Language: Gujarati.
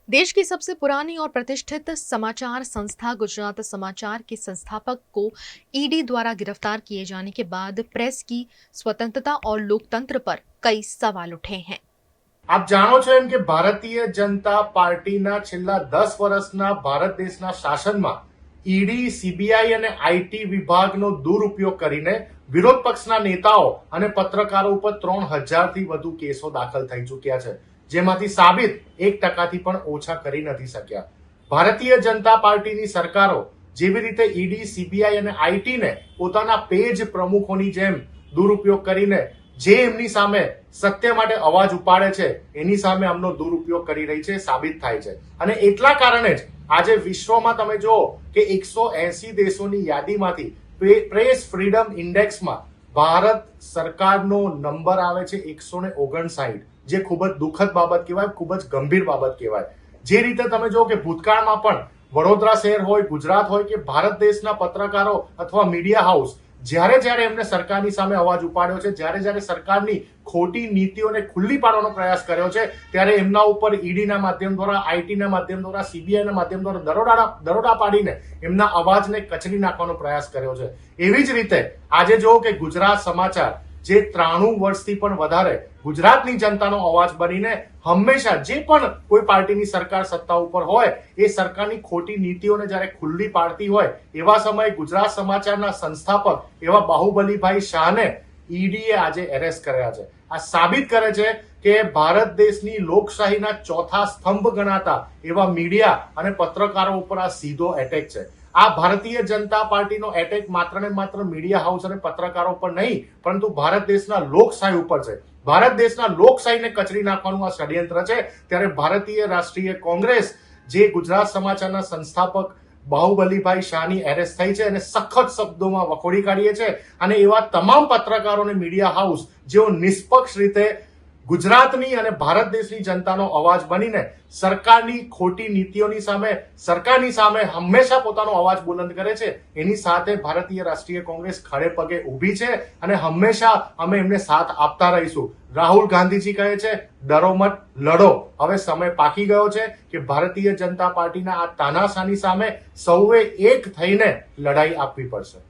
देश की सबसे पुरानी और प्रतिष्ठित समाचार संस्था गुजरात समाचार के संस्थापक को ईडी द्वारा गिरफ्तार किए जाने के बाद प्रेस की स्वतंत्रता और लोकतंत्र पर कई सवाल उठे हैं। આપ જાણો છો એમ કે ભારતીય જનતા પાર્ટીના છેલ્લા 10 વર્ષના ભારત દેશના શાસનમાં ઈડી, સીબીઆઈ અને આઈટી વિભાગનો દુરુપયોગ કરીને વિરોધ પક્ષના નેતાઓ અને પત્રકારો ઉપર 3000 થી વધુ કેસો દાખલ થઈ ચૂક્યા છે, જેમાંથી સાબિત 1% પણ ઓછા કરી નથી શક્યા। ભારતીય જનતા પાર્ટીની સરકારો જેવી રીતે ઈડી, સીબીઆઈ અને આઈટીને પોતાના પેજ પ્રમુખોની જેમ દુરુપયોગ કરીને જે એમની સામે સત્ય માટે અવાજ ઉપાડે છે એની સામે આમનો દુરુપયોગ કરી રહી છે સાબિત થાય છે। અને એટલા કારણે જ આજે વિશ્વમાં તમે જુઓ કે 180 દેશોની યાદીમાંથી પ્રેસ ફ્રીડમ ઇન્ડેક્સમાં ભારત સરકારનો નંબર આવે છે 159, જે ખૂબ જ દુઃખદ બાબત કહેવાય, ખૂબ જ ગંભીર બાબત કહેવાય। જે રીતે તમે જુઓ કે ભૂતકાળમાં પણ વડોદરા શહેર હોય, ગુજરાત હોય કે ભારત દેશના પત્રકારો અથવા મીડિયા હાઉસ જ્યારે એમને સરકારની સામે અવાજ ઉપાડ્યો છે, જ્યારે સરકારની ખોટી નીતિઓને ખુલ્લી પાડવાનો પ્રયાસ કર્યો છે, ત્યારે એમના ઉપર ઈડીના માધ્યમ દ્વારા, આઈટીના માધ્યમ દ્વારા, સીબીઆઈના માધ્યમ દ્વારા દરોડા પાડીને એમના અવાજને કચડી નાખવાનો પ્રયાસ કર્યો છે। એવી જ રીતે આજે જો કે ગુજરાત સમાચાર જે 93 વર્ષથી પણ વધારે ગુજરાતની જનતાનો અવાજ બનીને હંમેશા જે પણ કોઈ પાર્ટીની સરકાર સત્તા ઉપર હોય એ સરકારની ખોટી નીતિઓને જ્યારે ખુલ્લી પાડતી હોય એવા સમયે ગુજરાત સમાચારના સંસ્થાપક એવા બાહુબલીભાઈ શાહને ઈડીએ આજે એરેસ્ટ કર્યા છે। આ સાબિત કરે છે કે ભારત દેશની લોકશાહીના ચોથા સ્તંભ ગણાતા એવા મીડિયા અને પત્રકારો ઉપર આ સીધો એટેક છે। આ ભારતીય જનતા પાર્ટીનો એટેક માત્ર ને માત્ર મીડિયા હાઉસ અને પત્રકારો પર નહીં, પરંતુ ભારત દેશના લોકશાહી ઉપર છે। ભારત દેશના લોકશાહીને કચડી નાખવાનું આ ષડયંત્ર છે। ત્યારે ભારતીય રાષ્ટ્રીય કોંગ્રેસ જે ગુજરાત સમાચારના સંસ્થાપક બાહુબલીભાઈ શાહની એરેસ્ટ થઈ છે અને સખત શબ્દોમાં વખોડી કાઢીએ છે, અને એવા તમામ પત્રકારો અને મીડિયા હાઉસ જેઓ નિષ્પક્ષ રીતે ગુજરાતની અને ભારત દેશની જનતાનો અવાજ બનીને સરકારની ખોટી નીતિઓની સામે, સરકારની સામે હંમેશા પોતાનો અવાજ બુલંદ કરે છે, એની સાથે ભારતીય રાષ્ટ્રીય કોંગ્રેસ ખડે પગે ઊભી છે અને હંમેશા અમે એમને સાથ આપતા રહીશું। રાહુલ ગાંધીજી કહે છે, ડરો મત, લડો। હવે સમય પાકી ગયો છે કે ભારતીય જનતા પાર્ટીના આ તાનાશાહની સામે સૌએ એક થઈને લડાઈ આપવી પડશે।